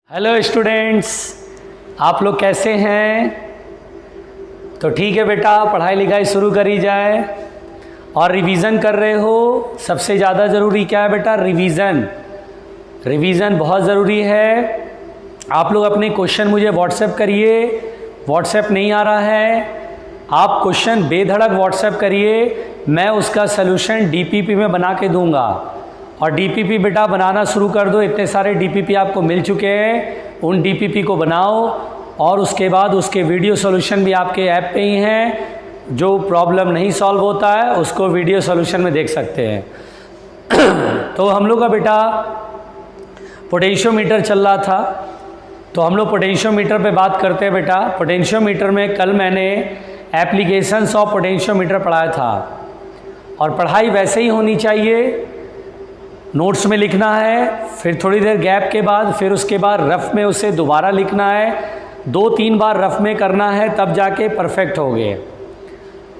Hello students, आप लोग कैसे हैं? तो ठीक है बेटा, पढ़ाई लिखाई शुरू करी जाए। और रिवीज़न कर रहे हो, सबसे ज़्यादा ज़रूरी क्या है बेटा? रिवीज़न बहुत ज़रूरी है। आप लोग अपने क्वेश्चन मुझे व्हाट्सएप करिए। व्हाट्सएप नहीं आ रहा है, आप क्वेश्चन बेधड़क व्हाट्सएप करिए, मैं उसका सलूशन डीपीपी में बना के दूंगा। और डीपीपी बेटा बनाना शुरू कर दो, इतने सारे डीपीपी आपको मिल चुके हैं, उन डीपीपी को बनाओ। और उसके बाद उसके वीडियो सॉल्यूशन भी आपके ऐप पे ही हैं। जो प्रॉब्लम नहीं सॉल्व होता है उसको वीडियो सॉल्यूशन में देख सकते हैं। तो हम लोग का बेटा पोटेंशियोमीटर चल रहा था, तो हम लोग पोटेंशियोमीटर पे बात करते हैं बेटा। पोटेंशियोमीटर में कल मैंने एप्लीकेशंस ऑफ पोटेंशियोमीटर पढ़ाया था, और पढ़ाई वैसे ही होनी चाहिए। नोट्स में लिखना है, फिर थोड़ी देर गैप के बाद फिर उसके बाद रफ में उसे दोबारा लिखना है, 2-3 बार रफ में करना है, तब जाके परफेक्ट हो गए।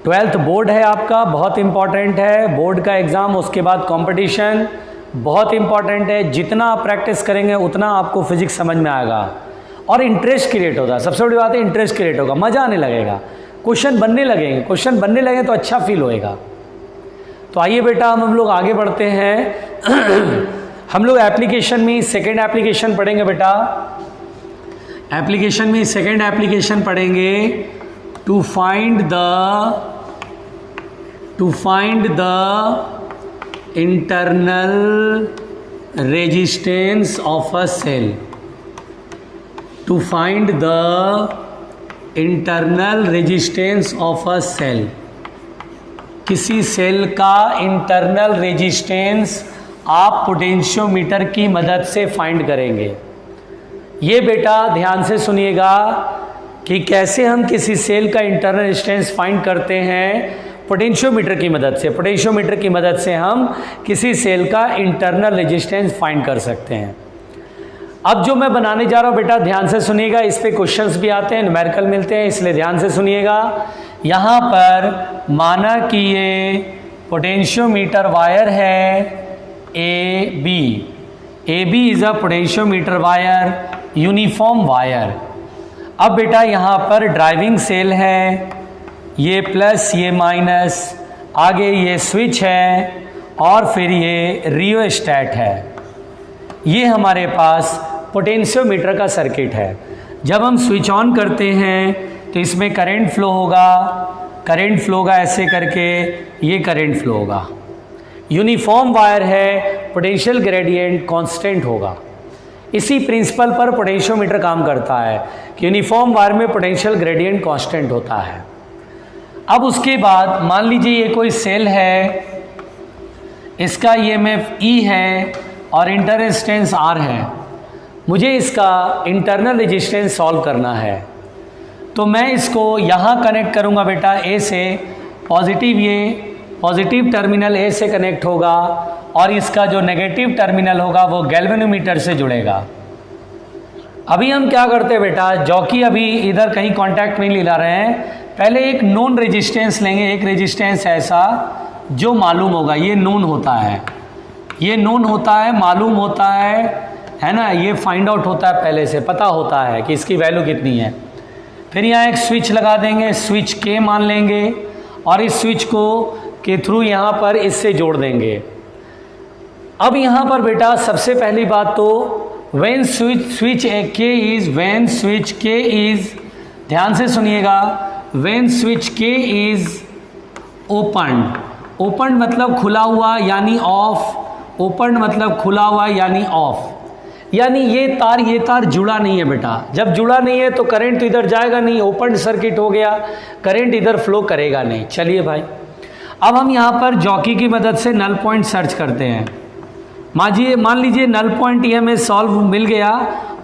12th बोर्ड है आपका, बहुत इम्पॉर्टेंट है बोर्ड का एग्ज़ाम। उसके बाद कंपटीशन बहुत इम्पॉर्टेंट है। जितना आप प्रैक्टिस करेंगे उतना आपको फिजिक्स समझ में आएगा और इंटरेस्ट क्रिएट होगा। सबसे बड़ी बात है इंटरेस्ट क्रिएट होगा, मज़ा आने लगेगा, क्वेश्चन बनने लगेंगे। क्वेश्चन बनने लगे तो अच्छा फील होएगा। तो आइए बेटा हम लोग आगे बढ़ते हैं। हम लोग एप्लीकेशन में सेकेंड एप्लीकेशन पढ़ेंगे बेटा। एप्लीकेशन में सेकेंड एप्लीकेशन पढ़ेंगे to find the internal resistance of a cell. To find the internal resistance of a cell. किसी सेल का इंटरनल रेजिस्टेंस आप पोटेंशियोमीटर की मदद से फाइंड करेंगे। ये बेटा ध्यान से सुनिएगा कि कैसे हम किसी सेल का इंटरनल रेजिस्टेंस फाइंड करते हैं पोटेंशियोमीटर की मदद से। पोटेंशियोमीटर की मदद से हम किसी सेल का इंटरनल रेजिस्टेंस फाइंड कर सकते हैं। अब जो मैं बनाने जा रहा हूँ बेटा ध्यान से सुनिएगा, इस पे क्वेश्चंस भी आते हैं, न्यूमेरिकल मिलते हैं, इसलिए ध्यान से सुनिएगा। यहाँ पर माना कि ये पोटेंशियोमीटर वायर है A B is a potentiometer wire, uniform wire. अब बेटा यहाँ पर ड्राइविंग सेल है, ये प्लस ये माइनस, आगे ये स्विच है और फिर ये रियोस्टैट है। ये हमारे पास पोटेंशियोमीटर का सर्किट है। जब हम स्विच ऑन करते हैं तो इसमें करंट फ्लो होगा ऐसे करके, ये करंट फ्लो होगा। यूनिफॉर्म वायर है, पोटेंशियल ग्रेडियंट कांस्टेंट होगा। इसी प्रिंसिपल पर पोटेंशियोमीटर काम करता है कि यूनिफॉर्म वायर में पोटेंशियल ग्रेडियंट कांस्टेंट होता है। अब उसके बाद मान लीजिए ये कोई सेल है, इसका ईएमएफ ई है और इंटर रेजिस्टेंस आर है। मुझे इसका इंटरनल रेजिस्टेंस सॉल्व करना है, तो मैं इसको यहाँ कनेक्ट करूँगा बेटा ए से। ये पॉजिटिव टर्मिनल ए से कनेक्ट होगा और इसका जो नेगेटिव टर्मिनल होगा वो गैल्वेनोमीटर से जुड़ेगा। अभी हम क्या करते हैं बेटा, जॉकी अभी इधर कहीं कांटेक्ट नहीं ला रहे हैं, पहले एक नोन रेजिस्टेंस लेंगे। एक रेजिस्टेंस ऐसा जो मालूम होगा, ये नोन होता है, ये नोन होता है, मालूम होता है ना, ये फाइंड आउट होता है, पहले से पता होता है कि इसकी वैल्यू कितनी है। फिर यहाँ एक स्विच लगा देंगे, स्विच के मान लेंगे और इस स्विच को के थ्रू यहाँ पर इससे जोड़ देंगे। अब यहाँ पर बेटा सबसे पहली बात तो व्हेन स्विच के इज, ध्यान से सुनिएगा, व्हेन स्विच के इज ओपन मतलब खुला हुआ यानी ऑफ, ओपन मतलब खुला हुआ यानी ऑफ। यानी ये तार जुड़ा नहीं है बेटा। जब जुड़ा नहीं है तो करंट तो इधर जाएगा नहीं, ओपन सर्किट हो गया, करंट इधर फ्लो करेगा नहीं। चलिए भाई, अब हम यहाँ पर जॉकी की मदद से नल पॉइंट सर्च करते हैं। मान लीजिए नल पॉइंट ये हमें सॉल्व मिल गया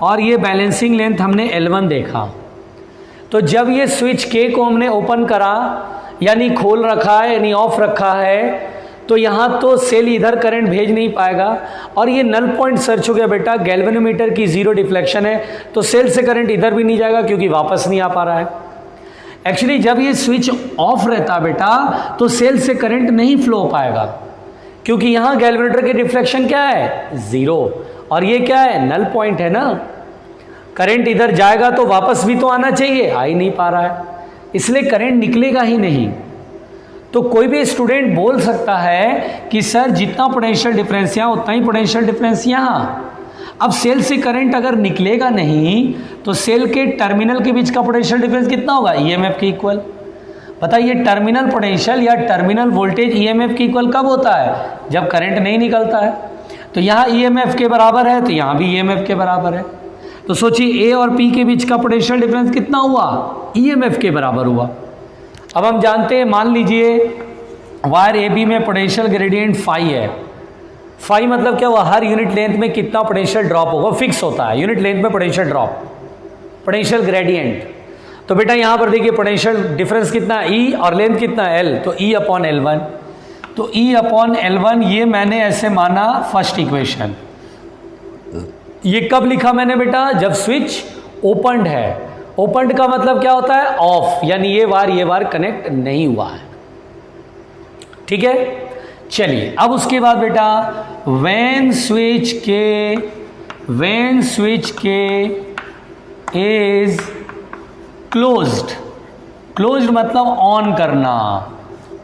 और ये बैलेंसिंग लेंथ हमने L1 देखा। तो जब ये स्विच के को हमने ओपन करा यानी खोल रखा है यानी ऑफ रखा है, तो यहाँ तो सेल इधर करंट भेज नहीं पाएगा और ये नल पॉइंट सर्च हो गया बेटा। गैल्वेनोमीटर की जीरो डिफ्लेक्शन है, तो सेल से करंट इधर भी नहीं जाएगा क्योंकि वापस नहीं आ पा रहा है। एक्चुअली जब ये स्विच ऑफ रहता बेटा तो सेल से करंट नहीं फ्लो हो पाएगा, क्योंकि यहाँ गैल्वेनोमीटर की डिफ्लेक्शन क्या है? 0, और ये क्या है? नल पॉइंट है ना। करंट इधर जाएगा तो वापस भी तो आना चाहिए, आ ही नहीं पा रहा है, इसलिए करंट निकलेगा ही नहीं। तो कोई भी स्टूडेंट बोल सकता है कि सर जितना पोटेंशियल डिफरेंस यहाँ उतना ही पोटेंशियल डिफरेंस यहाँ। अब सेल से करंट अगर निकलेगा नहीं तो सेल के टर्मिनल के बीच का पोटेंशियल डिफरेंस कितना होगा, ईएमएफ के इक्वल। बताइए टर्मिनल पोटेंशियल या टर्मिनल वोल्टेज ईएमएफ के इक्वल कब होता है, जब करंट नहीं निकलता है। तो यहाँ ईएमएफ के बराबर है तो यहाँ भी ईएमएफ के बराबर है। तो सोचिए ए और पी के बीच का पोटेंशियल डिफरेंस कितना हुआ, ईएमएफ के बराबर हुआ। अब हम जानते हैं, मान लीजिए वायर ए बी में पोटेंशियल ग्रेडियंट फाई है। फाई मतलब क्या हुआ, हर यूनिट लेंथ में कितना पोटेंशियल ड्रॉप होगा फिक्स होता है, यूनिट लेंथ में पोटेंशियल ड्रॉप, पोटेंशियल ग्रेडियंट। तो बेटा यहाँ पर देखिए पोटेंशियल डिफरेंस कितना है, ई, और लेंथ कितना है, एल, तो ई अपॉन एल वन। तो ई अपॉन एल वन ये मैंने ऐसे माना फर्स्ट इक्वेशन। ये कब लिखा मैंने बेटा, जब स्विच ओपनड है। ओपनड का मतलब क्या होता है, ऑफ, यानी ये वायर कनेक्ट नहीं हुआ है। ठीक है, चलिए अब उसके बाद बेटा व्हेन स्विच के इज क्लोज्ड मतलब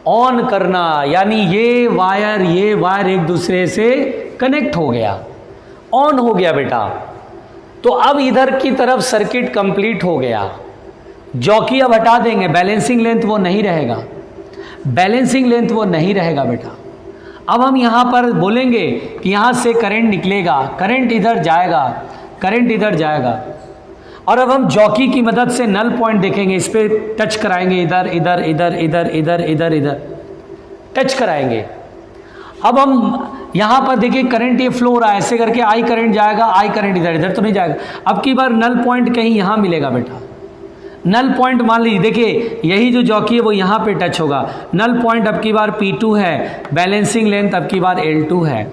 ऑन करना, यानी ये वायर एक दूसरे से कनेक्ट हो गया, ऑन हो गया बेटा। तो अब इधर की तरफ सर्किट कंप्लीट हो गया। जॉकी अब हटा देंगे, बैलेंसिंग लेंथ वो नहीं रहेगा बेटा। अब हम यहाँ पर बोलेंगे कि यहाँ से करंट निकलेगा, करंट इधर जाएगा, और अब हम जॉकी की मदद से नल पॉइंट देखेंगे, इस पर टच कराएंगे, इधर टच कराएंगे। अब हम यहाँ पर देखिए करंट ये फ्लो हो रहा है, ऐसे करके आई करंट जाएगा, आई करंट इधर तो नहीं जाएगा। अब की बार नल पॉइंट कहीं यहाँ मिलेगा बेटा, नल पॉइंट मान लीजिए, देखिए यही जो जॉकी है वो यहाँ पे टच होगा। नल पॉइंट अब की बार P2 है, बैलेंसिंग लेंथ अब की बार L2 है।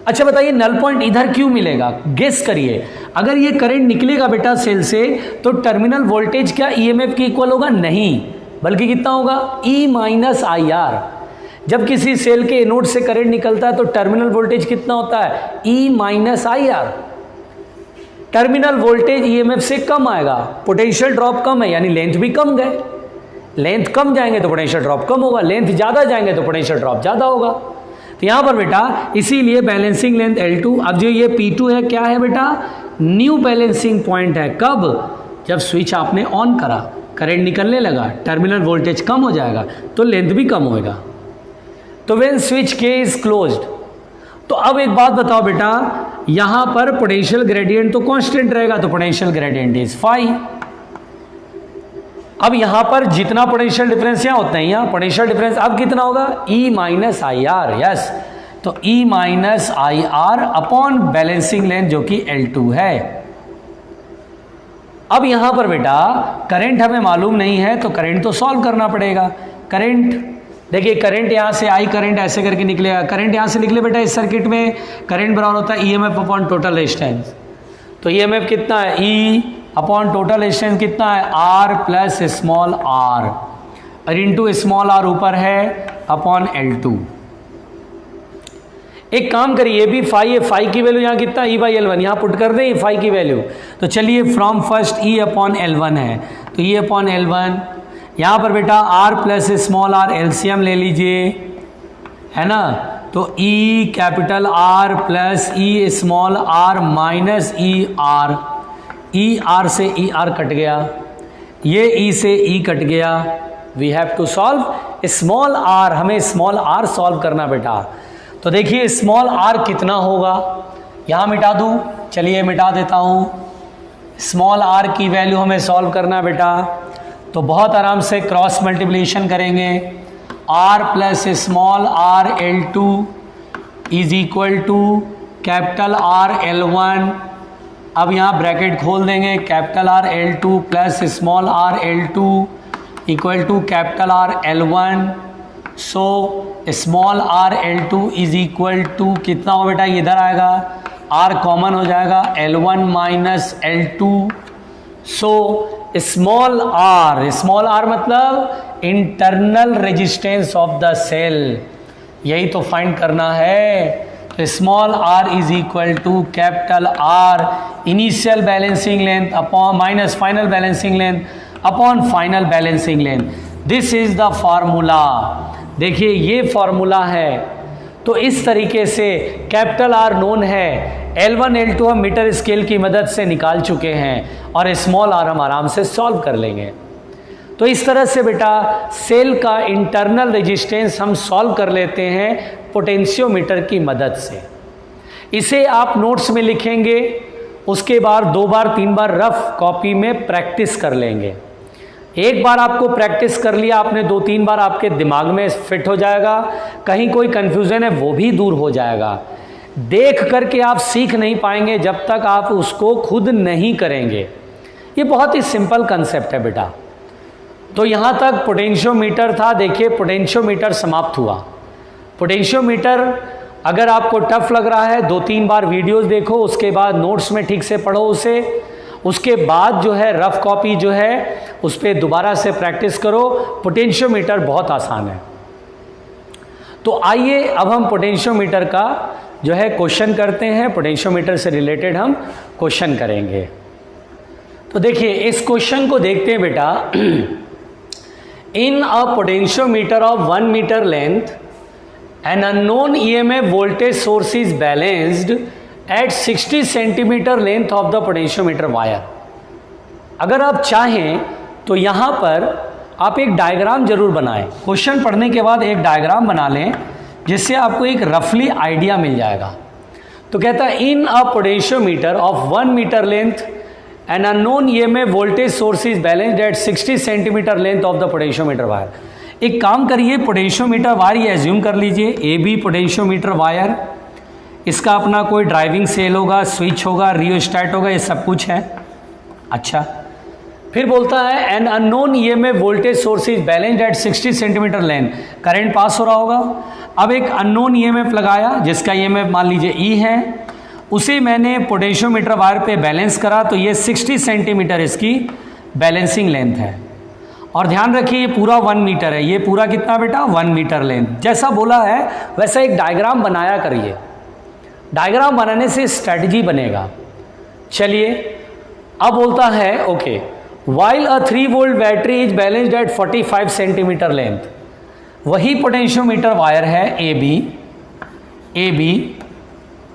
अच्छा बताइए नल पॉइंट इधर क्यों मिलेगा, गेस करिए। अगर ये करंट निकलेगा बेटा सेल से तो टर्मिनल वोल्टेज क्या ईएमएफ के इक्वल होगा, नहीं, बल्कि कितना होगा, E माइनस IR। जब किसी सेल के एनोड से करंट निकलता है तो टर्मिनल वोल्टेज कितना होता है, E minus IR। Terminal voltage EMF से कम आएगा, पोटेंशियल ड्रॉप कम है, यानी लेंथ भी कम गए। लेंथ कम जाएंगे तो पोटेंशियल ड्रॉप कम होगा, लेंथ ज़्यादा जाएंगे तो पोटेंशियल ड्रॉप ज़्यादा होगा। तो यहाँ पर बेटा इसीलिए बैलेंसिंग लेंथ L2। अब जो ये P2 है क्या है बेटा, न्यू बैलेंसिंग पॉइंट है। कब, जब स्विच आपने ऑन करा, करंट निकलने लगा, टर्मिनल वोल्टेज कम हो जाएगा तो लेंथ भी कम होएगा। तो व्हेन स्विच के इज क्लोज्ड। तो अब एक बात बताओ बेटा, यहां पर पोटेंशियल ग्रेडियंट तो कांस्टेंट रहेगा, तो पोटेंशियल ग्रेडियंट इज फाई। अब यहां पर जितना पोटेंशियल डिफरेंस यहां उतना ही यहां पोटेंशियल डिफरेंस अब कितना होगा, E माइनस IR। यस, तो E minus IR upon balancing length जो कि L2 है। अब यहां पर बेटा करंट हमें मालूम नहीं है तो करंट तो सॉल्व करना पड़ेगा। करंट देखिए, करंट यहाँ से आई करंट ऐसे करके निकलेगा, करंट यहाँ से निकले बेटा इस सर्किट में, करंट बराबर होता है ईएमएफ अपॉन टोटल रेजिस्टेंस। तो ईएमएफ कितना है, ई अपॉन टोटल रेजिस्टेंस कितना है, आर प्लस स्मॉल आर, और इंटू स्मॉल आर ऊपर है अपॉन L2। एक काम करिए, भी फाई है, फाई की वैल्यू यहाँ कितना, E बाई L1, यहाँ पुट कर दें फाई की वैल्यू। तो चलिए from first E upon L1 है, तो E अपॉन L1, यहाँ पर बेटा R plus small r LCM ले लीजिए, है ना। तो E capital R plus E small r minus E R से E R कट गया, ये E से E कट गया। We have to solve small r, हमें स्मॉल r सॉल्व करना बेटा। तो देखिए स्मॉल r कितना होगा, यहाँ मिटा दूँ, चलिए मिटा देता हूँ। स्मॉल r की वैल्यू हमें सॉल्व करना बेटा, तो बहुत आराम से क्रॉस मल्टीप्लिकेशन करेंगे। R plus small r L2 is equal to capital R L1। अब यहाँ ब्रैकेट खोल देंगे, capital R L2 plus small r L2 equal to capital R L1। So small r L2 is equal to कितना हो बेटा, इधर आएगा, R common हो जाएगा, L1 minus L2। So small r मतलब internal resistance of the cell, यही तो फाइंड करना है। तो small r is equal to capital R initial balancing length upon minus final balancing length upon final balancing length. This is the formula. देखिए ये formula है। तो इस तरीके से कैपिटल R नोन है, L1 L2 हम मीटर स्केल की मदद से निकाल चुके हैं और स्मॉल r हम आराम से सॉल्व कर लेंगे। तो इस तरह से बेटा सेल का इंटरनल रेजिस्टेंस हम सॉल्व कर लेते हैं पोटेंशियोमीटर की मदद से। इसे आप नोट्स में लिखेंगे, उसके बाद 2 बार 3 बार रफ कॉपी में प्रैक्टिस कर लेंगे। एक बार आपको प्रैक्टिस कर लिया आपने, 2-3 बार आपके दिमाग में फिट हो जाएगा, कहीं कोई कंफ्यूजन है वो भी दूर हो जाएगा। देख करके आप सीख नहीं पाएंगे जब तक आप उसको खुद नहीं करेंगे। ये बहुत ही सिंपल कंसेप्ट है बेटा। तो यहाँ तक पोटेंशियोमीटर था। देखिए पोटेंशियोमीटर समाप्त हुआ। पोटेंशियोमीटर अगर आपको टफ लग रहा है 2-3 बार वीडियोस देखो, उसके बाद नोट्स में ठीक से पढ़ो उसे, उसके बाद जो है रफ कॉपी जो है उस पर दोबारा से प्रैक्टिस करो। पोटेंशियोमीटर बहुत आसान है। तो आइए अब हम पोटेंशियोमीटर का जो है क्वेश्चन करते हैं। पोटेंशियोमीटर से रिलेटेड हम क्वेश्चन करेंगे। तो देखिए इस क्वेश्चन को देखते हैं बेटा। In a potentiometer of 1 meter length an unknown EMF voltage source is balanced at 60 centimetre length of the potentiometer wire. अगर आप चाहें तो यहाँ पर आप एक डायग्राम जरूर बनाएं। क्वेश्चन पढ़ने के बाद एक डायग्राम बना लें जिससे आपको एक रफली आइडिया मिल जाएगा। तो कहता है in a potentiometer of 1 meter length an unknown EMF voltage source is balanced at 60 centimetre length of the potentiometer wire. एक काम करिए, पोटेंशियोमीटर वायर ये एज्यूम कर लीजिए AB पोटेंशियोमीटर वायर, इसका अपना कोई ड्राइविंग सेल होगा, स्विच होगा, रियोस्टैट होगा, ये सब कुछ है। अच्छा, फिर बोलता है an unknown EMF voltage source is balanced at 60 centimetre length, current pass हो रहा होगा। अब एक अननोन EMF लगाया जिसका EMF मान लीजिए E है, उसे मैंने पोटेंशियोमीटर वायर पे बैलेंस करा तो ये 60 सेंटीमीटर इसकी बैलेंसिंग लेंथ है। और ध्यान रखिए ये पूरा 1 मीटर है। ये पूरा कितना बेटा 1 मीटर लेंथ। जैसा बोला है वैसा एक डायग्राम बनाया करिए। डायग्राम बनाने से स्ट्रेटजी बनेगा। चलिए अब बोलता है okay, while a 3 volt battery is balanced at 45 centimetre length. वही पोटेंशियोमीटर वायर है AB,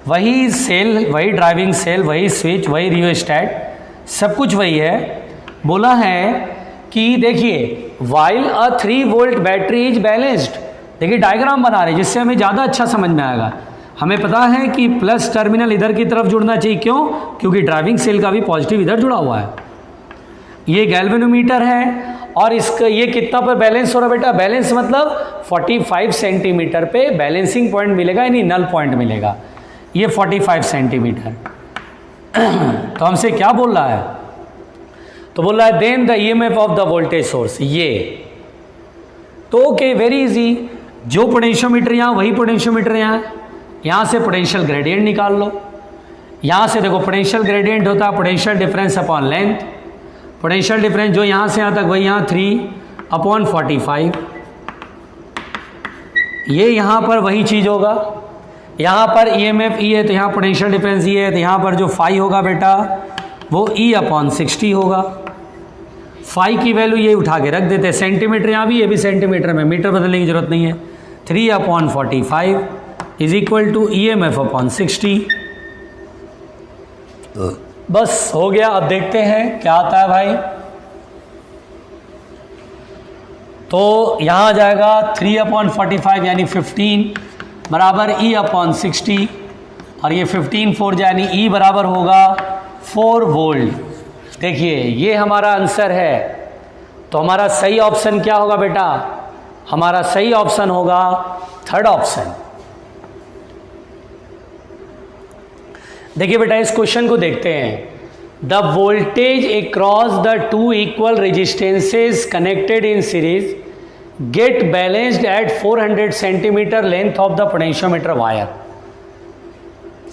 वही सेल, वही ड्राइविंग सेल, वही स्विच, वही रियोस्टैट, सब कुछ वही है। बोला है कि देखिए while a 3 volt battery is balanced. देखिए डायग्राम बना रहे जिससे हमें ज़्यादा अच्छा समझ में आएगा। हमें पता है कि प्लस टर्मिनल इधर की तरफ जुड़ना चाहिए। क्यों? क्योंकि ड्राइविंग सेल का भी पॉजिटिव इधर जुड़ा हुआ है। ये गैल्वेनोमीटर है और इसका ये कितना पर बैलेंस हो रहा है बेटा? बैलेंस मतलब 45 सेंटीमीटर पे बैलेंसिंग पॉइंट मिलेगा, यानी नल पॉइंट मिलेगा। ये 45 सेंटीमीटर। तो हमसे क्या बोल रहा है? तो बोल रहा है then the EMF of the voltage source. ये तो ओके, वेरी इजी। जो पोटेंशियोमीटर यहाँ वही पोटेंशियोमीटर यहाँ से पोटेंशियल ग्रेडियंट निकाल लो। यहाँ से देखो पोटेंशियल ग्रेडियंट होता है potential difference upon length. Potential difference जो यहाँ से यहाँ तक वही यहाँ 3/45। ये यहाँ पर वही चीज़ होगा। यहाँ पर EMF E है तो यहाँ पोटेंशियल डिफरेंस E है, तो यहाँ पर जो फाई होगा बेटा वो E/60 होगा। फाई की वैल्यू ये उठा के रख देते हैं। सेंटीमीटर यहाँ भी, ये भी सेंटीमीटर में, मीटर बदलने की जरूरत नहीं है। 3/45 इज इक्वल टू EMF/60। बस हो गया। अब देखते हैं क्या आता है भाई। तो यहाँ आ जाएगा 3/45 यानी 15 बराबर E/60 और ये 15 4 यानी E बराबर होगा 4 वोल्ट। देखिए ये हमारा आंसर है। तो हमारा सही ऑप्शन क्या होगा बेटा? हमारा सही ऑप्शन होगा 3rd ऑप्शन। देखिए बेटा इस क्वेश्चन को देखते हैं। The voltage across the 2 equal resistances connected in series get balanced at 400 centimetre length of the potentiometer wire.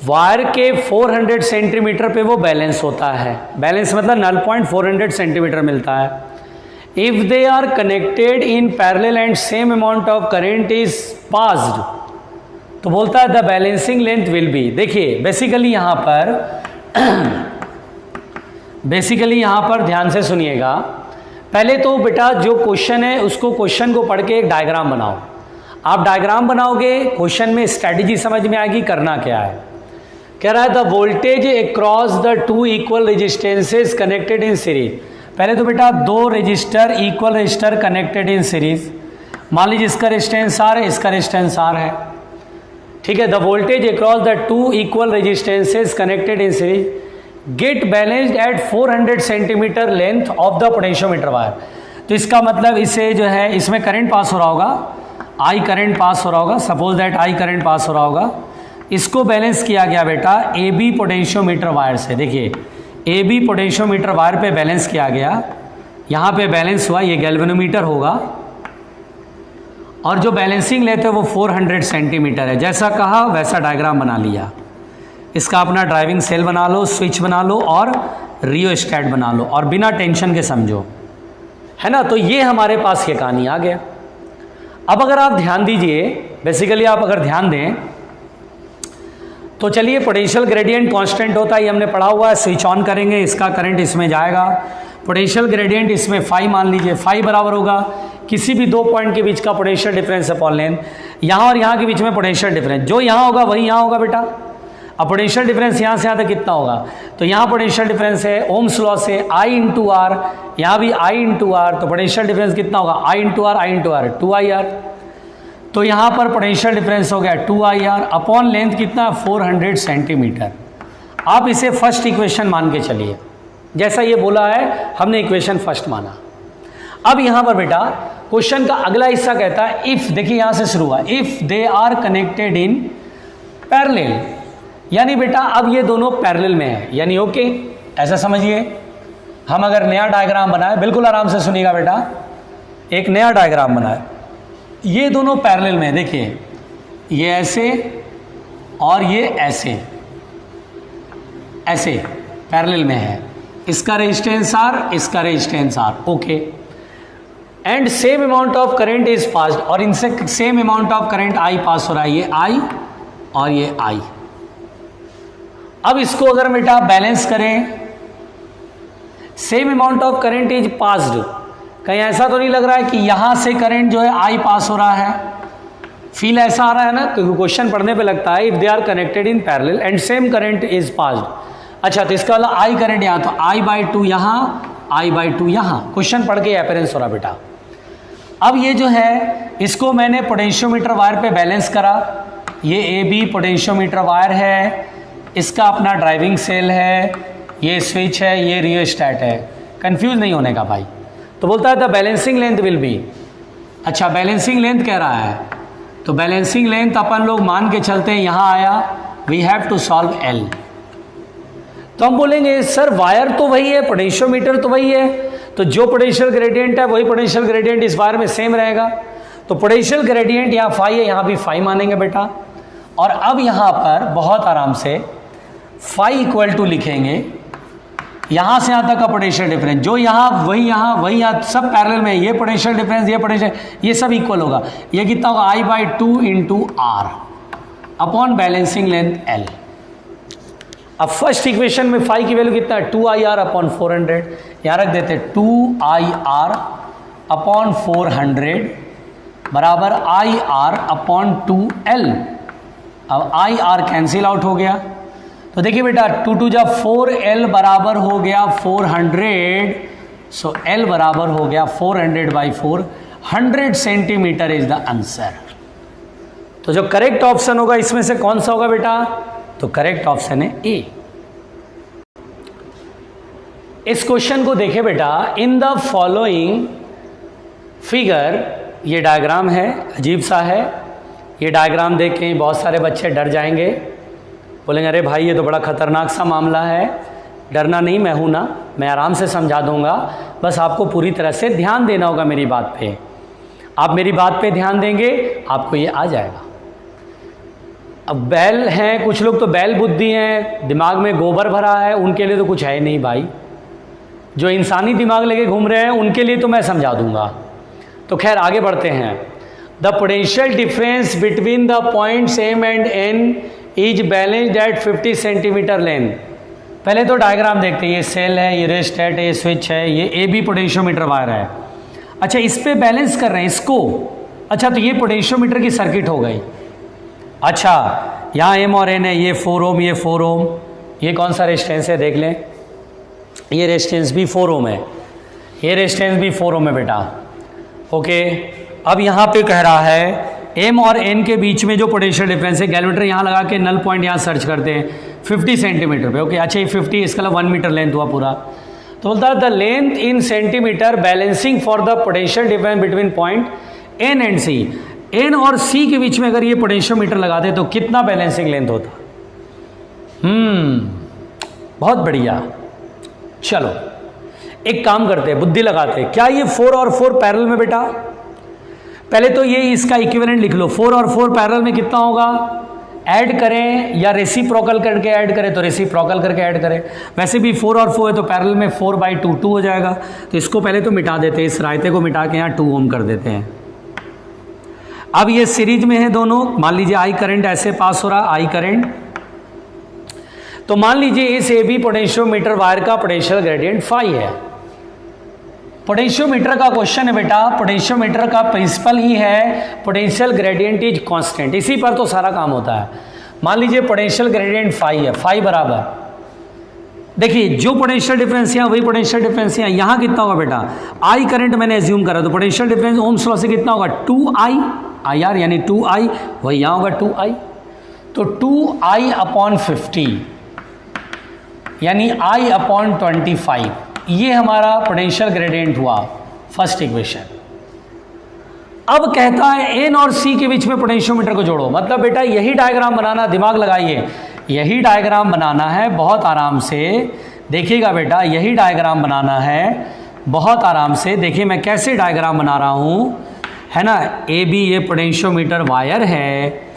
Wire के 400 सेंटीमीटर पे वो बैलेंस होता है। बैलेंस मतलब नल पॉइंट 400 सेंटीमीटर मिलता है। If they are connected in parallel and same amount of current is passed तो बोलता है the balancing length will be, देखिए बेसिकली यहाँ पर ध्यान से सुनिएगा। पहले तो बेटा जो क्वेश्चन है उसको क्वेश्चन को पढ़ के एक डायग्राम बनाओ। आप डायग्राम बनाओगे, क्वेश्चन में स्ट्रैटेजी समझ में आएगी करना क्या है। कह रहा है the voltage across the two equal resistances connected in series. पहले तो बेटा दो register equal register connected in series, मान लीजिए इसका रेजिस्टेंस आर है, इसका रेजिस्टेंस आर है, ठीक है। The voltage across the two equal resistances connected in series get balanced at 400 centimetre length of the potentiometer wire. तो इसका मतलब इसे जो है इसमें करंट पास हो रहा होगा, आई करंट पास हो रहा होगा, suppose that I current pass हो रहा होगा। इसको बैलेंस किया गया बेटा ए बी पोटेंशियोमीटर वायर से। देखिए ए बी पोटेंशियोमीटर वायर पे बैलेंस किया गया, यहाँ पे बैलेंस हुआ, ये गैल्वेनोमीटर होगा और जो बैलेंसिंग लेते हैं वो 400 सेंटीमीटर है। जैसा कहा वैसा डायग्राम बना लिया। इसका अपना ड्राइविंग सेल बना लो, स्विच बना लो और रियोस्टैट बना लो और बिना टेंशन के समझो, है ना। तो ये हमारे पास ये कहानी आ गया। अब अगर आप ध्यान दीजिए, बेसिकली आप अगर ध्यान दें तो चलिए पोटेंशियल ग्रेडियंट कांस्टेंट होता है, ये हमने पढ़ा हुआ है। स्विच ऑन करेंगे, इसका करंट इसमें जाएगा, पोटेंशियल ग्रेडियंट इसमें फाई मान लीजिए, फाई बराबर होगा किसी भी दो पॉइंट के बीच का पोटेंशियल डिफरेंस अपॉन लेंथ। यहाँ और यहाँ के बीच में पोटेंशियल डिफरेंस जो यहाँ होगा वही यहाँ होगा बेटा। अब पोटेंशियल डिफरेंस यहाँ से यहाँ तक कितना होगा, तो यहाँ पोटेंशियल डिफरेंस है ओम्स लॉ से आई इंटू आर, यहाँ भी आई इंटू आर, तो पोटेंशियल डिफरेंस कितना होगा I into R, I into R 2IR। तो यहाँ पर पोटेंशियल डिफरेंस हो गया 2IR अपॉन लेंथ कितना 400 सेंटीमीटर। आप इसे फर्स्ट इक्वेशन मान के चलिए, जैसा ये बोला है हमने इक्वेशन फर्स्ट माना। अब यहाँ पर बेटा क्वेश्चन का अगला हिस्सा कहता है इफ, देखिए यहाँ से शुरू हुआ, if they are connected in parallel, यानी बेटा अब ये दोनों पैरेलल में है, यानी ओके ऐसा समझिए। हम अगर नया डायग्राम बनाए, बिल्कुल आराम से सुनिएगा बेटा, एक नया डायग्राम बनाए, ये दोनों पैरेलल में, देखिए ये ऐसे और ये ऐसे ऐसे पैरेलल में है, इसका रेजिस्टेंस आर, इसका resistance R, okay. And same amount of current is passed, और इनसे same amount of current I pass हो रहा है, ये आई और ये आई। अब इसको अगर बेटा बैलेंस करें, same amount of current is passed, कहीं ऐसा तो नहीं लग रहा है कि यहां से करंट जो है आई पास हो रहा है, फील ऐसा आ रहा है ना, क्योंकि क्वेश्चन पढ़ने पे लगता है if they are connected in parallel and same current is passed. अच्छा तो इसका वाला आई करंट यहाँ, तो I/2 यहाँ, I/2 यहाँ, क्वेश्चन पढ़ के अपीयरेंस हो रहा बेटा। अब ये जो है इसको मैंने पोटेंशियोमीटर वायर पे बैलेंस करा, ये AB पोटेंशियोमीटर वायर है, इसका अपना ड्राइविंग सेल है, ये स्विच है, ये रियोस्टैट है, कंफ्यूज नहीं होने का भाई। तो बोलता है the balancing length will B, अच्छा बैलेंसिंग लेंथ कह रहा है, तो बैलेंसिंग लेंथ अपन लोग मान के चलते हैं, यहाँ आया we have to solve L। तो हम बोलेंगे सर वायर तो वही है, पोटेंशियोमीटर तो वही है, तो जो पोटेंशियल ग्रेडियंट है वही पोटेंशियल ग्रेडियंट इस वायर में सेम रहेगा, तो पोटेंशियल ग्रेडियंट यहाँ फाई है, यहाँ भी फाई मानेंगे बेटा। और अब यहाँ पर बहुत आराम से फाई इक्वल टू लिखेंगे, यहाँ से यहाँ तक का पोटेंशियल डिफरेंस, जो यहाँ वही यहाँ वही यहाँ, सब पैरेलल में, ये पोटेंशियल डिफरेंस ये पोटेंशियल, ये सब इक्वल होगा। ये कितना होगा I/2 into R upon balancing length L। अब फर्स्ट इक्वेशन में फाई की वैल्यू कितना है 2IR अपॉन 400, यहाँ रख देते 2IR अपॉन 400 बराबर IR अपॉन 2L। अब IR कैंसिल आउट हो गया, तो देखिए बेटा 2 2 जा 4L बराबर हो गया 400, सो L बराबर हो गया 400/4, 100 सेंटीमीटर इज द आंसर। तो जो करेक्ट ऑप्शन होगा इसमें से कौन सा होगा बेटा, तो करेक्ट ऑप्शन है ए। इस क्वेश्चन को देखे बेटा, इन द फॉलोइंग फिगर, ये डायग्राम है, अजीब सा है, ये डायग्राम देख के बहुत सारे बच्चे डर जाएंगे, बोलेंगे अरे भाई ये तो बड़ा खतरनाक सा मामला है। डरना नहीं, मैं हूं ना, मैं आराम से समझा दूंगा, बस आपको पूरी तरह से ध्यान देना होगा मेरी बात पे। आप मेरी बात पे ध्यान देंगे आपको ये आ जाएगा। अब बैल हैं, कुछ लोग तो बैल बुद्धि हैं, दिमाग में गोबर भरा है, उनके लिए तो कुछ है नहीं भाई। जो इंसानी दिमाग लेके घूम रहे हैं उनके लिए तो मैं समझा दूंगा। तो खैर आगे बढ़ते हैं। The potential difference between the points M and N is balanced at 50 centimetre length. पहले तो डायग्राम देखते हैं, ये सेल है, ये रेस्टेट है, ये स्विच है, ये ए बी पोटेंशियोमीटर वायर है। अच्छा, इस पे बैलेंस कर रहे हैं इसको। अच्छा, तो ये पोटेंशियोमीटर की सर्किट हो गई। अच्छा, यहाँ एम और एन है, ये 4 ओम, ये 4 ओम, ये कौन सा रेजिस्टेंस है देख लें, ये रेजिस्टेंस भी 4 ओम है, ये रेजिस्टेंस भी 4 ओम है बेटा। ओके, अब यहाँ पे कह रहा है एम और एन के बीच में जो पोटेंशियल डिफरेंस है, गैल्वेमीटर यहाँ लगा के नल पॉइंट यहाँ सर्च करते हैं 50 सेंटीमीटर पे। ओके, अच्छा ये 50, इसका 1 मीटर लेंथ हुआ पूरा। तो बोलता है the length in centimetre balancing for the potential difference between point N and C. N और सी के बीच में अगर ये पोटेंशियोमीटर लगाते तो कितना बैलेंसिंग लेंथ होता? बहुत बढ़िया। चलो एक काम करते हैं, बुद्धि लगाते हैं। क्या ये 4 और 4 पैरेलल में बेटा? पहले तो ये इसका इक्विवेलेंट लिख लो। 4 और 4 पैरेलल में कितना होगा? ऐड करें या रेसिप्रोकल करके ऐड करें तो रेसिप्रोकल करके ऐड करें। वैसे भी 4 और 4 है तो पैरेलल में 4/2 2 हो जाएगा। तो इसको पहले तो मिटा देते हैं, इस रायते को मिटा के यहाँ 2 ओम कर देते हैं। अब ये सीरीज में है दोनों। मान लीजिए आई करंट ऐसे पास हो रहा, आई करंट। तो मान लीजिए इस ए बी पोटेंशियोमीटर वायर का पोटेंशियल ग्रेडियंट फाई है। पोटेंशियोमीटर का क्वेश्चन है बेटा, पोटेंशियोमीटर का प्रिंसिपल ही है पोटेंशियल ग्रेडियंट इज कांस्टेंट, इसी पर तो सारा काम होता है। मान लीजिए पोटेंशियल ग्रेडियंट फाई है, फाई बराबर, देखिए जो पोटेंशियल डिफरेंस है वही पोटेंशियल डिफरेंस है। यहाँ कितना होगा बेटा? आई करंट मैंने एज्यूम करा, तो पोटेंशियल डिफरेंस ओम्स लॉ से कितना होगा? 2I IR, यानी 2I, वही यहाँ होगा 2I। तो 2I/50 यानी I/25, ये हमारा पोटेंशियल ग्रेडियंट हुआ, फर्स्ट इक्वेशन। अब कहता है एन और सी के बीच में पोटेंशियोमीटर को जोड़ो। मतलब बेटा यही डायग्राम बनाना, दिमाग लगाइए, यही डायग्राम बनाना है बहुत आराम से। देखिएगा बेटा, यही डायग्राम बनाना है बहुत आराम से। देखिए मैं कैसे डायग्राम बना रहा हूँ, है ना। ए बी ये पोटेंशियोमीटर वायर है।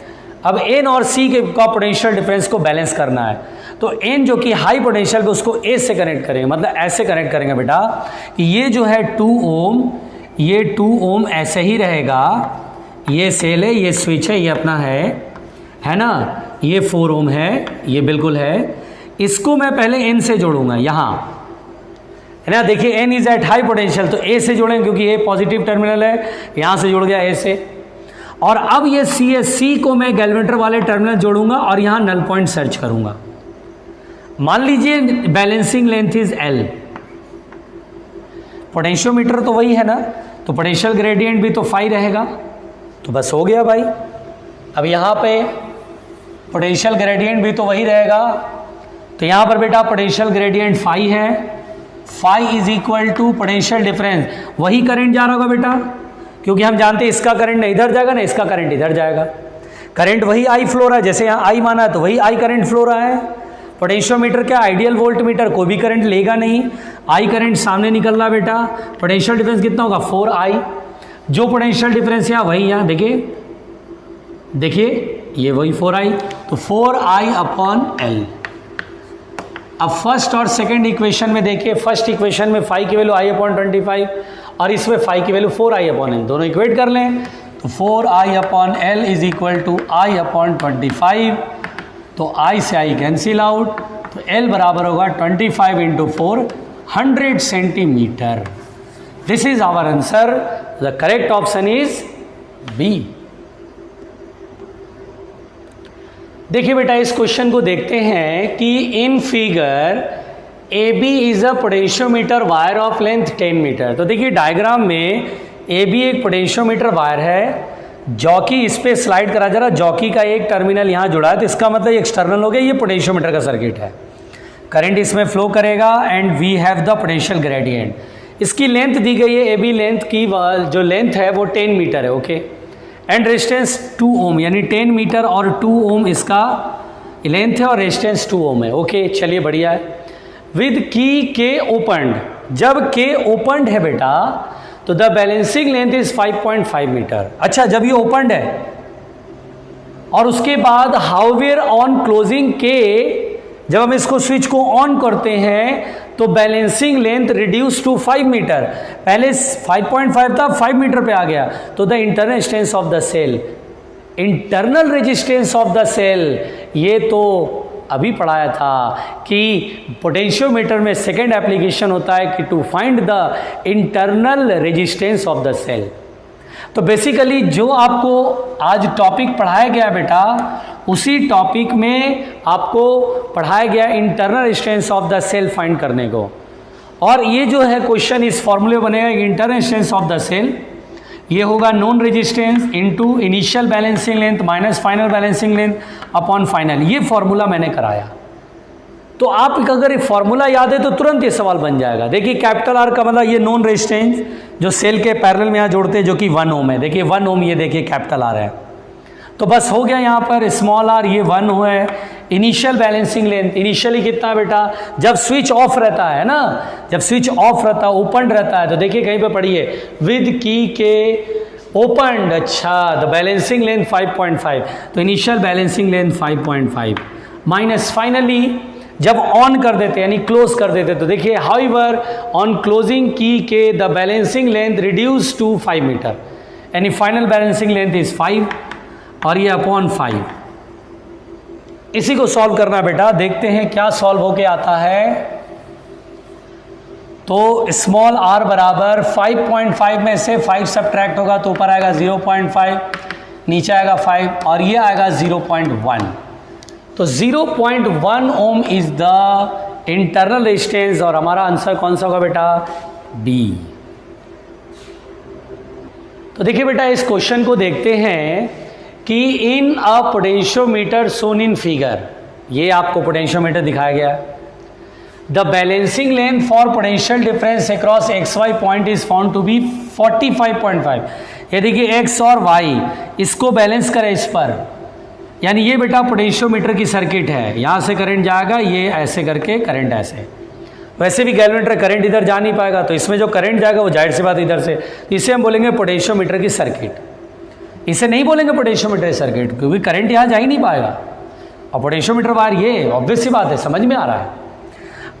अब एन और सी के का पोटेंशियल डिफरेंस को बैलेंस करना है। तो एन जो कि हाई पोटेंशियल पे उसको ए से कनेक्ट करेंगे, मतलब ऐसे कनेक्ट करेंगे बेटा कि ये जो है 2 ओम, ये 2 ओम ऐसे ही रहेगा। ये सेल है, ये स्विच है, ये अपना है ना। ये 4 ओम है, ये बिल्कुल है। इसको मैं पहले एन से जोड़ूंगा यहाँ, है ना। देखिए N is at high potential, तो ए से जोड़ेंगे क्योंकि ये पॉजिटिव टर्मिनल है, यहाँ से जुड़ गया ए से। और अब ये सी है, सी को मैं गैल्वेमीटर वाले टर्मिनल जोड़ूंगा और यहाँ नल पॉइंट सर्च करूंगा। मान लीजिए balancing length is L, potentiometer तो वही है ना, तो पोटेंशियल ग्रेडियंट भी तो फाई रहेगा। तो बस हो गया भाई। अब यहाँ पे पोटेंशियल ग्रेडियंट भी तो वही रहेगा, तो यहाँ पर बेटा पोटेंशियल ग्रेडियंट फाई है। Phi is equal to potential difference, वही करंट जा रहा होगा बेटा, क्योंकि हम जानते हैं इसका करंट इधर जाएगा ना, इसका करंट इधर जाएगा। करंट वही आई फ्लो रहा है, जैसे यहाँ आई माना है तो वही आई करंट फ्लो रहा है। पोटेंशियोमीटर क्या आइडियल वोल्ट मीटर, कोई भी करंट लेगा नहीं, आई करंट सामने निकल रहा बेटा। पोटेंशियल डिफरेंस कितना होगा? 4I। जो पोटेंशियल डिफरेंस यहाँ वही यहाँ देखिए ये वही 4I, तो 4I/L। अब फर्स्ट और सेकंड इक्वेशन में देखिए, फर्स्ट इक्वेशन में फाई की वैल्यू I/25 और इसमें फाई की वैल्यू 4I/L, दोनों इक्वेट कर लें तो 4I/L is equal to I/25। तो I से I कैंसिल आउट, तो L बराबर होगा 25 × 4 100 centimetre. This is our answer, the correct option is B। देखिए बेटा इस क्वेश्चन को देखते हैं कि in figure AB is a potentiometer wire of length 10 metre. तो देखिए डायग्राम में AB एक पोटेंशियोमीटर वायर है, जॉकी इस पे स्लाइड करा जा रहा, जॉकी का एक टर्मिनल यहाँ जुड़ा है, तो इसका मतलब एक्सटर्नल हो गया, ये पोटेंशियोमीटर का सर्किट है। करंट इसमें फ्लो करेगा and we have the potential gradient. इसकी लेंथ दी गई है, AB लेंथ की जो लेंथ है वो 10 मीटर है। ओके, एंड रेजिस्टेंस 2 ओम, यानी 10 मीटर और 2 ओम इसका लेंथ है और रेजिस्टेंस 2 ओम है। ओके चलिए बढ़िया है। विद की के ओपनड, जब के ओपनड है बेटा तो the balancing length is 5.5 metre. अच्छा जब ये ओपनड है और उसके बाद हाउवेयर ऑन क्लोजिंग के जब हम इसको स्विच को ऑन करते हैं तो balancing length reduce to 5 metre, पहले 5.5 था 5 मीटर पे आ गया। तो the internal resistance of the cell, internal resistance of the cell, ये तो अभी पढ़ाया था कि पोटेंशियोमीटर में सेकेंड एप्लीकेशन होता है कि to find the internal resistance of the cell. तो बेसिकली जो आपको आज टॉपिक पढ़ाया गया बेटा, उसी टॉपिक में आपको पढ़ाया गया internal resistance of the cell find करने को। और ये जो है क्वेश्चन इस फॉर्मूले बनेगा, internal resistance of the cell, ये होगा known resistance into initial balancing length minus final balancing length upon final. ये फॉर्मूला मैंने कराया। तो आप अगर ये फॉर्मूला याद है तो तुरंत ये सवाल बन जाएगा। देखिए कैपिटल आर का मतलब ये नॉन रेजिस्टेंस जो सेल के पैरेलल में यहाँ जोड़ते हैं, जो कि 1 ओम है। देखिए 1 ओम, ये देखिए कैपिटल आर है। तो बस हो गया यहाँ पर स्मॉल आर, ये 1 है। इनिशियल बैलेंसिंग लेंथ, इनिशियली कितना बेटा, जब स्विच ऑफ रहता है ना, जब स्विच ऑफ रहता है, ओपन रहता है, तो देखिए कहीं पे पढ़िए विद की के ओपन, अच्छा द बैलेंसिंग लेंथ 5.5, तो initial balancing length 5.5 minus finally जब ऑन कर देते यानी क्लोज कर देते, तो देखिए हाउएवर ऑन क्लोजिंग की के the balancing length reduce to 5 metre, यानी फाइनल बैलेंसिंग लेंथ इज 5 और ये अपॉन 5। इसी को सॉल्व करना बेटा, देखते हैं क्या सॉल्व होके आता है। तो स्मॉल आर बराबर 5.5 में से 5 सब्ट्रैक्ट होगा तो ऊपर आएगा 0.5, नीचे आएगा 5 और ये आएगा 0.1। तो 0.1 ओम इज द इंटरनल रेजिस्टेंस और हमारा आंसर कौन सा होगा बेटा, बी। तो देखिए बेटा इस क्वेश्चन को देखते हैं कि in a potentiometer shown in figure, ये आपको पोटेंशियोमीटर दिखाया गया है। The balancing length for potential difference across X Y point is found to be 45.5। ये देखिए एक्स और वाई, इसको बैलेंस करें इस पर, यानी ये बेटा पोटेंशियोमीटर की सर्किट है, यहाँ से करंट जाएगा, ये ऐसे करके करंट ऐसे। वैसे भी गैल्वेनोमीटर करंट इधर जा नहीं पाएगा, तो इसमें जो करंट जाएगा वो जाहिर सी बात इधर से, तो इसे हम बोलेंगे पोटेंशियोमीटर की सर्किट। इसे नहीं बोलेंगे पोटेंशियोमीटर सर्किट, क्योंकि करंट यहाँ जा ही नहीं पाएगा और पोटेंशियोमीटर वायर, ये ऑब्वियस सी बात है, समझ में आ रहा है।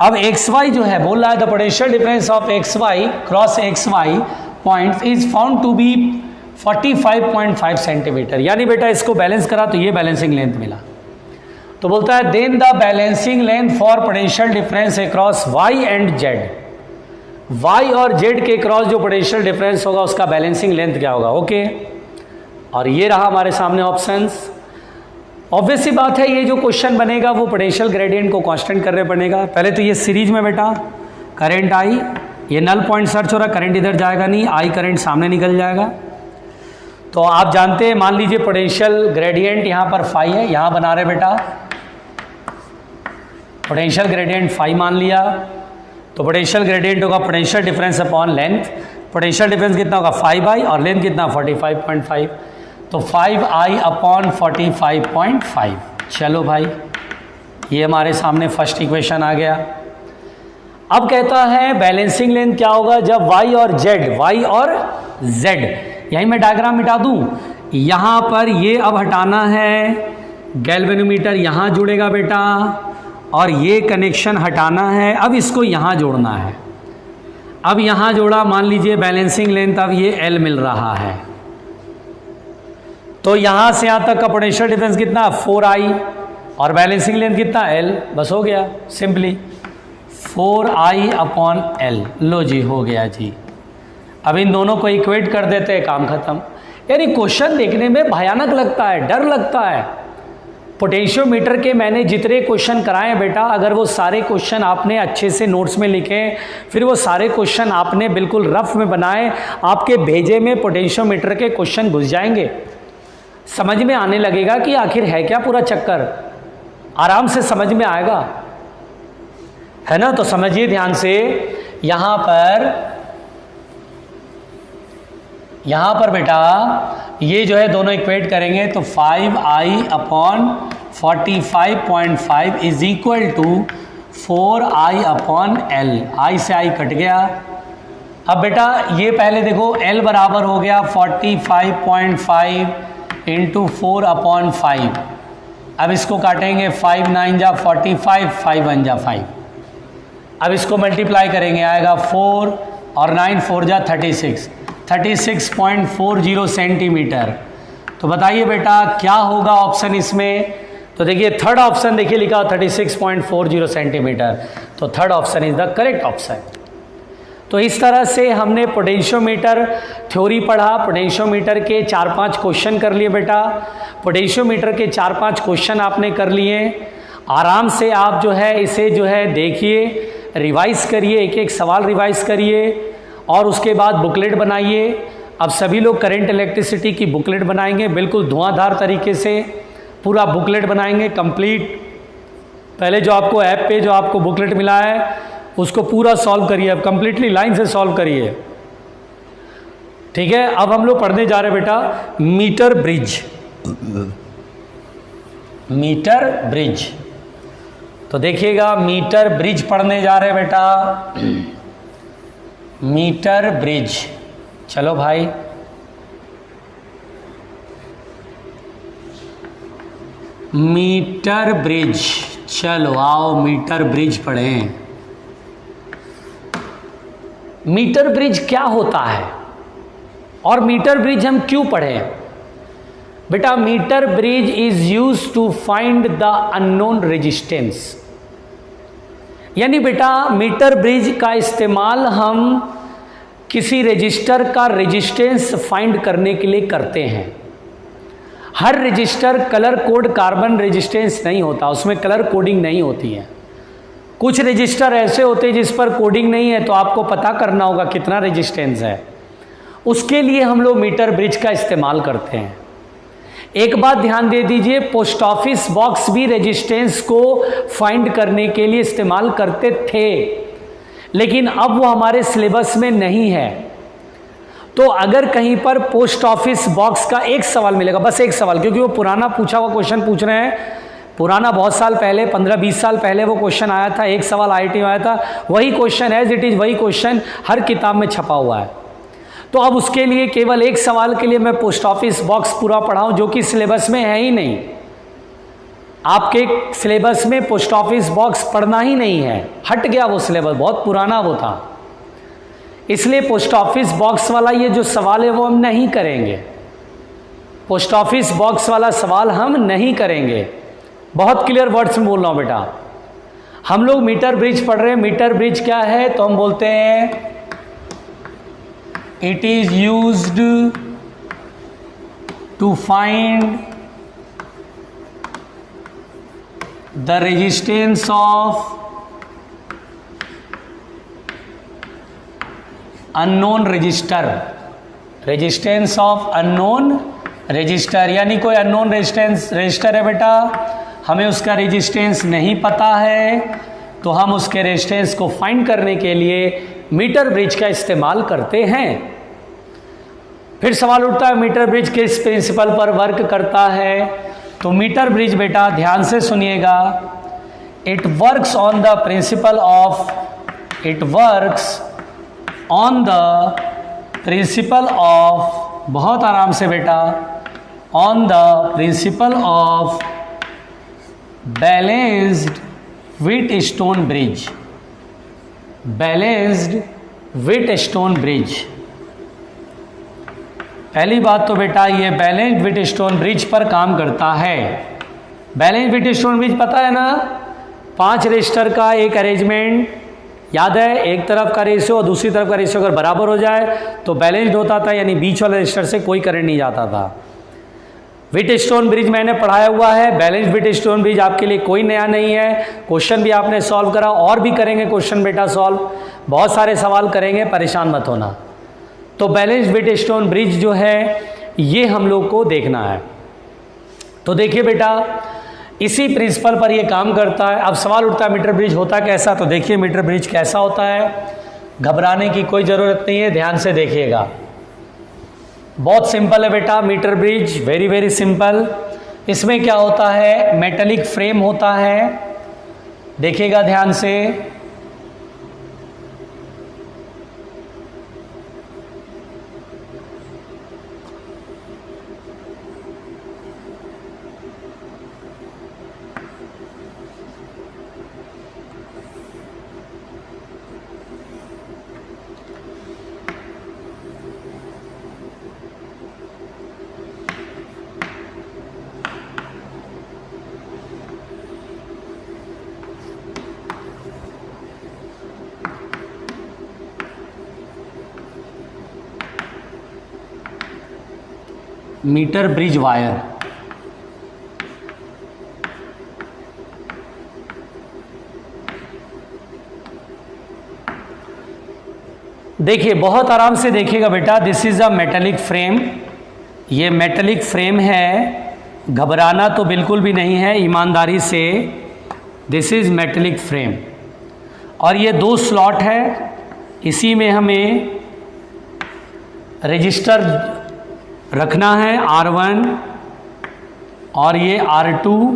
अब एक्स वाई जो है बोल रहा है the potential difference of X Y cross X Y point is found to be 45.5 centimetre, यानी बेटा इसको बैलेंस करा तो ये बैलेंसिंग लेंथ मिला। तो बोलता है then the balancing length for potential difference across Y and Z, Y और जेड के क्रॉस जो पोटेंशियल डिफरेंस होगा उसका बैलेंसिंग लेंथ क्या होगा, ओके। और ये रहा हमारे सामने ऑप्शंस। ऑब्वियस सी बात है ये जो क्वेश्चन बनेगा वो पोटेंशियल ग्रेडियंट को कांस्टेंट करने पड़ेगा। पहले तो ये सीरीज में बेटा करंट आई, ये नल पॉइंट सर्च हो रहा, करंट इधर जाएगा नहीं, आई करंट सामने निकल जाएगा। तो आप जानते हैं, मान लीजिए पोटेंशियल ग्रेडियंट यहाँ पर फाई है, यहाँ बना रहे बेटा पोटेंशियल ग्रेडियंट फाई मान लिया, तो पोटेंशियल ग्रेडियंट होगा potential difference upon length. Potential difference कितना होगा 5i और लेंथ कितना 45.5, तो 5i अपॉन 45.5। चलो भाई ये हमारे सामने फर्स्ट इक्वेशन आ गया। अब कहता है बैलेंसिंग लेंथ क्या होगा जब y और z, यही मैं डायग्राम मिटा दूं, यहाँ पर ये अब हटाना है, गैल्वेनोमीटर यहाँ जुड़ेगा बेटा और ये कनेक्शन हटाना है, अब इसको यहाँ जोड़ना है। अब यहाँ जोड़ा, मान लीजिए बैलेंसिंग लेंथ अब ये L मिल रहा है, तो यहाँ से यहाँ तक का पोटेंशियल डिफरेंस कितना 4i और बैलेंसिंग लेंथ कितना L, बस हो गया सिंपली 4i अपॉन L। लो जी हो गया जी। अब इन दोनों को इक्वेट कर देते हैं, काम खत्म। यानी क्वेश्चन देखने में भयानक लगता है, डर लगता है। पोटेंशियोमीटर के मैंने जितने क्वेश्चन कराए हैं बेटा, अगर वो सारे क्वेश्चन आपने अच्छे से नोट्स में लिखे, फिर वो सारे क्वेश्चन आपने बिल्कुल रफ में बनाए, आपके भेजे में पोटेंशियोमीटर के क्वेश्चन घुस जाएंगे, समझ में आने लगेगा कि आखिर है क्या पूरा चक्कर, आराम से समझ में आएगा, है ना। तो समझिए ध्यान से, यहाँ पर बेटा ये जो है दोनों इक्वेट करेंगे तो 5i upon 45.5 is equal to 4i upon L। i से i कट गया। अब बेटा ये पहले देखो L बराबर हो गया 45.5 इंटू 4 अपॉन 5, अब इसको काटेंगे, 5 9 जा 45, 5 1 जा 5। अब इसको मल्टीप्लाई करेंगे, आएगा 4 और 9 4 जा 36, 36.40 सेंटीमीटर। तो बताइए बेटा क्या होगा ऑप्शन इसमें? तो देखिए थर्ड ऑप्शन देखिए लिखा 36.40 सेंटीमीटर, तो third option is the correct option. तो इस तरह से हमने पोटेंशियोमीटर थ्योरी पढ़ा। पोटेंशियोमीटर के 4-5 क्वेश्चन कर लिए बेटा। पोटेंशियोमीटर के 4-5 क्वेश्चन आपने कर लिए। आराम से आप जो है इसे जो है देखिए, रिवाइज करिए, एक एक सवाल रिवाइज करिए और उसके बाद बुकलेट बनाइए। अब सभी लोग करंट इलेक्ट्रिसिटी की बुकलेट बनाएंगे, बिल्कुल धुआंधार तरीके से पूरा बुकलेट बनाएंगे कंप्लीट। पहले जो आपको ऐप पे जो आपको बुकलेट मिला है उसको पूरा सॉल्व करिए, अब कंप्लीटली लाइन से सॉल्व करिए, ठीक है। अब हम लोग पढ़ने जा रहे हैं बेटा मीटर ब्रिज। मीटर ब्रिज, तो देखिएगा मीटर ब्रिज पढ़ने जा रहे हैं बेटा, मीटर ब्रिज। चलो भाई, मीटर ब्रिज, चलो आओ मीटर ब्रिज पढ़ें। मीटर ब्रिज क्या होता है और मीटर ब्रिज हम क्यों पढ़ें? बेटा metre bridge is use to find the unknown resistance, यानी बेटा मीटर ब्रिज का इस्तेमाल हम किसी रजिस्टर का रेजिस्टेंस फाइंड करने के लिए करते हैं। हर resistor colour code carbon resistance नहीं होता, उसमें कलर कोडिंग नहीं होती है। कुछ रजिस्टर ऐसे होते हैं जिस पर कोडिंग नहीं है, तो आपको पता करना होगा कितना रेजिस्टेंस है, उसके लिए हम लोग मीटर ब्रिज का इस्तेमाल करते हैं। एक बात ध्यान दे दीजिए, पोस्ट ऑफिस बॉक्स भी रेजिस्टेंस को फाइंड करने के लिए इस्तेमाल करते थे, लेकिन अब वो हमारे सिलेबस में नहीं है। तो अगर कहीं पर पोस्ट ऑफिस बॉक्स का एक सवाल मिलेगा, बस एक सवाल, क्योंकि वो पुराना पूछा हुआ क्वेश्चन पूछ रहे हैं, पुराना बहुत साल पहले 15-20 साल पहले वो क्वेश्चन आया था, एक सवाल आईटी में आया था, वही क्वेश्चन एज इट इज वही क्वेश्चन हर किताब में छपा हुआ है। तो अब उसके लिए केवल एक सवाल के लिए मैं पोस्ट ऑफिस बॉक्स पूरा पढ़ाऊं, जो कि सिलेबस में है ही नहीं। आपके सिलेबस में पोस्ट ऑफिस बॉक्स पढ़ना ही नहीं है, हट गया वो सिलेबस, बहुत पुराना वो था। इसलिए पोस्ट ऑफिस बॉक्स वाला ये जो सवाल है वो हम नहीं करेंगे, पोस्ट ऑफिस बॉक्स वाला सवाल हम नहीं करेंगे। बहुत क्लियर वर्ड्स में बोल रहा हूं बेटा। हम लोग मीटर ब्रिज पढ़ रहे हैं। मीटर ब्रिज क्या है? तो हम बोलते हैं it is used to find the resistance of unknown register, resistance of unknown register, यानी कोई अननोन रजिस्टर है बेटा, हमें उसका रेजिस्टेंस नहीं पता है, तो हम उसके रेजिस्टेंस को फाइंड करने के लिए मीटर ब्रिज का इस्तेमाल करते हैं। फिर सवाल उठता है मीटर ब्रिज किस प्रिंसिपल पर वर्क करता है? तो मीटर ब्रिज बेटा ध्यान से सुनिएगा, it works on the principle of, it works on the principle of, बहुत आराम से बेटा, on the principle of balanced Wheatstone bridge, balanced Wheatstone bridge. पहली बात तो बेटा ये बैलेंस्ड व्हीटस्टोन ब्रिज पर काम करता है। बैलेंस्ड व्हीटस्टोन ब्रिज पता है ना, 5 रजिस्टर का एक अरेंजमेंट याद है, एक तरफ का रेशियो और दूसरी तरफ का रेशियो अगर बराबर हो जाए तो बैलेंस्ड होता था, यानी बीच वाले रजिस्टर से कोई करंट नहीं जाता था। व्हीटस्टोन ब्रिज मैंने पढ़ाया हुआ है, बैलेंस्ड व्हीटस्टोन ब्रिज आपके लिए कोई नया नहीं है। क्वेश्चन भी आपने सॉल्व करा और भी करेंगे क्वेश्चन बेटा सॉल्व, बहुत सारे सवाल करेंगे, परेशान मत होना। तो बैलेंस्ड व्हीटस्टोन ब्रिज जो है ये हम लोग को देखना है। तो देखिए बेटा इसी प्रिंसिपल पर ये काम करता है। अब सवाल उठता है मीटर ब्रिज होता कैसा? तो देखिए मीटर ब्रिज कैसा होता है, घबराने की कोई ज़रूरत नहीं है, ध्यान से देखिएगा। बहुत सिंपल है बेटा metre bridge, very very simple. इसमें क्या होता है, मेटेलिक फ्रेम होता है, देखिएगा ध्यान से। Metre bridge wire. देखिए बहुत आराम से देखिएगा बेटा, this is a metallic frame, ये मेटेलिक फ्रेम है, घबराना तो बिल्कुल भी नहीं है, ईमानदारी से, दिस इज मेटेलिक फ्रेम। और ये 2 स्लॉट है, इसी में हमें रजिस्टर रखना है R1 और ये R2,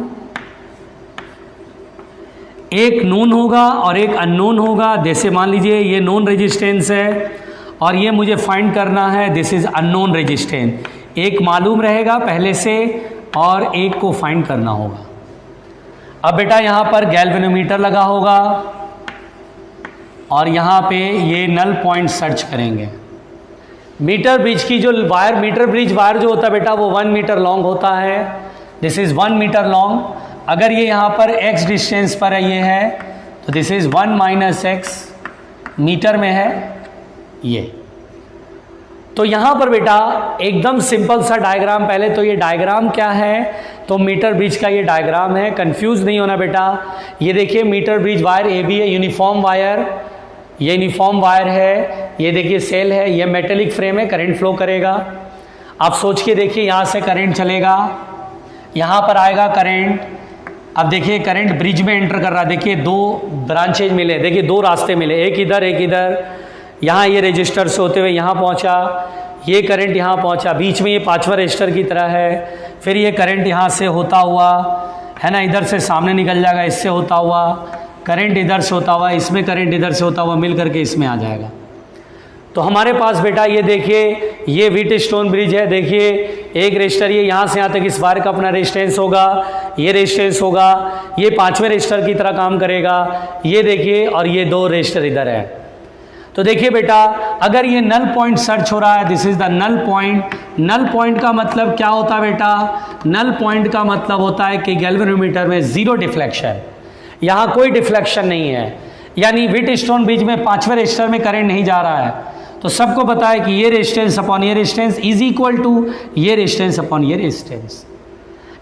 एक नोन होगा और एक अननोन होगा। जैसे मान लीजिए ये नोन रेजिस्टेंस है और ये मुझे फाइंड करना है, दिस इज अननोन रेजिस्टेंस। एक मालूम रहेगा पहले से और एक को फाइंड करना होगा। अब बेटा यहाँ पर गैल्वेनोमीटर लगा होगा और यहाँ पे ये नल पॉइंट सर्च करेंगे। मीटर ब्रिज की जो वायर, मीटर ब्रिज वायर जो होता है बेटा वो 1 मीटर लॉन्ग होता है, दिस इज़ 1 मीटर लॉन्ग। अगर ये यहाँ पर x डिस्टेंस पर है, ये है, तो this is 1 minus X, metre में है ये। तो यहाँ पर बेटा एकदम सिंपल सा डायग्राम, पहले तो ये डायग्राम क्या है, तो मीटर ब्रिज का ये डायग्राम है, कंफ्यूज नहीं होना बेटा। ये देखिए metre bridge wire A B है, यूनिफॉर्म वायर, ये यूनिफॉर्म वायर है, ये देखिए सेल है, ये मेटेलिक फ्रेम है, करंट फ्लो करेगा। आप सोच के देखिए, यहाँ से करंट चलेगा, यहाँ पर आएगा करंट। अब देखिए करंट ब्रिज में एंटर कर रहा है, देखिए 2 ब्रांचेज मिले, देखिए 2 रास्ते मिले, एक इधर एक इधर। यहाँ ये रजिस्टर से होते हुए यहाँ पहुँचा, ये करंट यहाँ पहुँचा, बीच में ये 5वां रजिस्टर की तरह है। फिर ये करंट यहाँ से होता हुआ है ना, इधर से सामने निकल जाएगा, इससे होता हुआ करंट इधर से होता हुआ, इसमें करंट इधर से होता हुआ मिल करके इसमें आ जाएगा। तो हमारे पास बेटा ये देखिए, ये व्हीटस्टोन ब्रिज है, देखिए एक रजिस्टर ये यहाँ से यहाँ तक इस वायर का अपना रेजिस्टेंस होगा, ये रेजिस्टेंस होगा, ये 5वें रजिस्टर की तरह काम करेगा, ये देखिए, और ये 2 रजिस्टर इधर है। तो देखिए बेटा, अगर ये नल पॉइंट सर्च हो रहा है, this is the null point. Null point का मतलब क्या होता है बेटा, नल पॉइंट का मतलब होता है कि गैल्वेनोमीटर में 0 डिफ्लेक्शन, यहाँ कोई डिफ्लेक्शन नहीं है, यानी व्हीटस्टोन ब्रिज में 5वें रजिस्टर में करंट नहीं जा रहा है। तो सबको पता है कि ये रेजिस्टेंस अपॉन ये रेजिस्टेंस इज इक्वल टू ये रेजिस्टेंस अपॉन ये रेजिस्टेंस,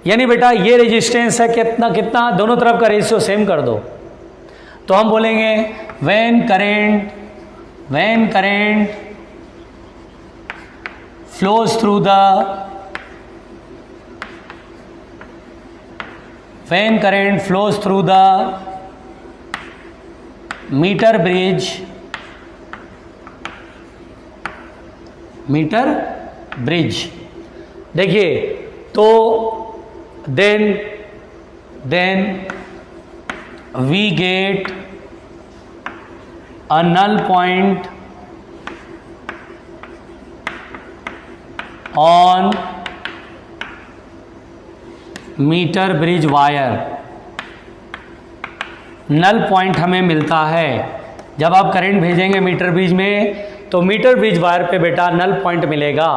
यानी बेटा ये रेजिस्टेंस है कितना कितना, दोनों तरफ का रेशियो सेम कर दो। तो हम बोलेंगे when current flows through the meter bridge, देखिए तो then we get a null point on metre bridge wire. Null point हमें मिलता है जब आप करंट भेजेंगे मीटर ब्रिज में, तो मीटर ब्रिज वायर पे बेटा नल पॉइंट मिलेगा।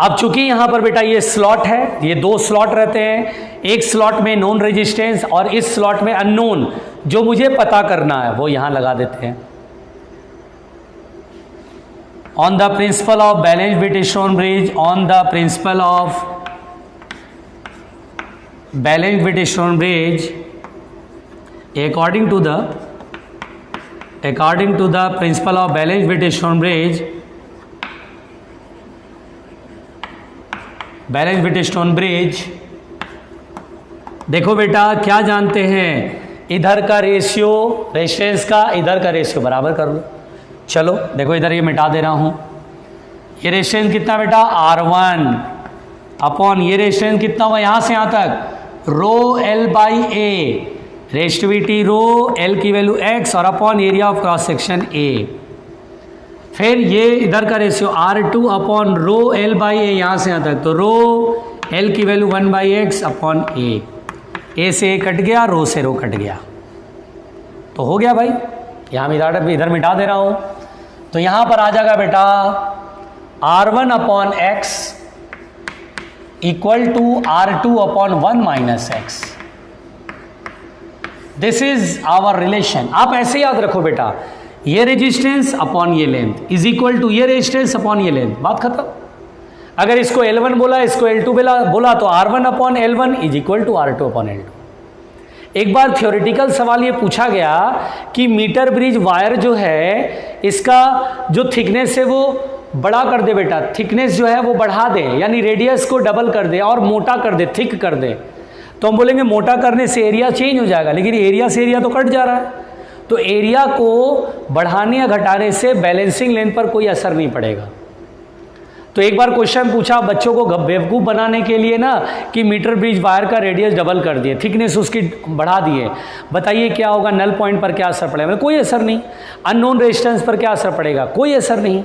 अब चूंकि यहाँ पर बेटा ये स्लॉट है, ये 2 स्लॉट रहते हैं, एक स्लॉट में नोन रेजिस्टेंस और इस स्लॉट में अननोन, जो मुझे पता करना है वो यहाँ लगा देते हैं। On the principle of balanced Wheatstone bridge, on the principle of balanced Wheatstone bridge, according to the principle of balanced Wheatstone bridge, देखो बेटा क्या जानते हैं, इधर का रेशियो रेजिस्टेंस का इधर का रेशियो बराबर कर लो। चलो देखो इधर ये मिटा दे रहा हूं, ये रेजिस्टेंस कितना बेटा R1 अपॉन ये रेजिस्टेंस कितना हुआ यहां से यहां तक, rho L by A, resistivity rho, L की वैल्यू x और upon area of cross section A। फिर ये इधर का ratio R2 upon rho L by A, यहाँ से यहाँ तक, तो रो L की value 1 by X upon A से A कट गया, रो से रो कट गया, तो हो गया भाई। यहाँ मैं इधर मिटा दे रहा हूँ, तो यहाँ पर आ जाएगा बेटा R1 upon X equal to R2 upon 1 minus X. This is our relation. आप ऐसे याद रखो बेटा, ये रेजिस्टेंस अपॉन ये लेंथ इज इक्वल टू ये रेजिस्टेंस अपॉन ये लेंथ, बात खत्म। अगर इसको L1 बोला, इसको L2 बोला तो R1/L1 is equal to R2/L2। एक बार थ्योरेटिकल सवाल ये पूछा गया कि मीटर ब्रिज वायर जो है इसका जो थिकनेस है वो बड़ा कर दे बेटा, थिकनेस जो है वो बढ़ा दे, यानी रेडियस को डबल कर दे और मोटा कर दे, थिक कर दे। तो हम बोलेंगे मोटा करने से एरिया चेंज हो जाएगा, लेकिन एरिया से एरिया तो कट जा रहा है। तो एरिया को बढ़ाने या घटाने से बैलेंसिंग लेंथ पर कोई असर नहीं पड़ेगा। तो एक बार क्वेश्चन पूछा बच्चों को बेवकूफ़ बनाने के लिए ना कि मीटर ब्रिज वायर का रेडियस डबल कर दिए, थिकनेस उसकी बढ़ा दिए, बताइए क्या होगा, नल पॉइंट पर क्या असर पड़ेगा? कोई असर नहीं। अननोन रेजिस्टेंस पर क्या असर पड़ेगा? कोई असर नहीं।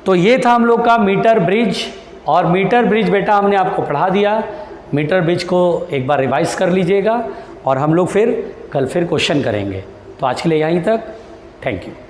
तो ये था हम लोग का मीटर ब्रिज। और मीटर ब्रिज बेटा हमने आपको पढ़ा दिया। मीटर ब्रिज को एक बार रिवाइज कर लीजिएगा और हम लोग फिर कल फिर क्वेश्चन करेंगे। तो आज के लिए यहीं तक, थैंक यू।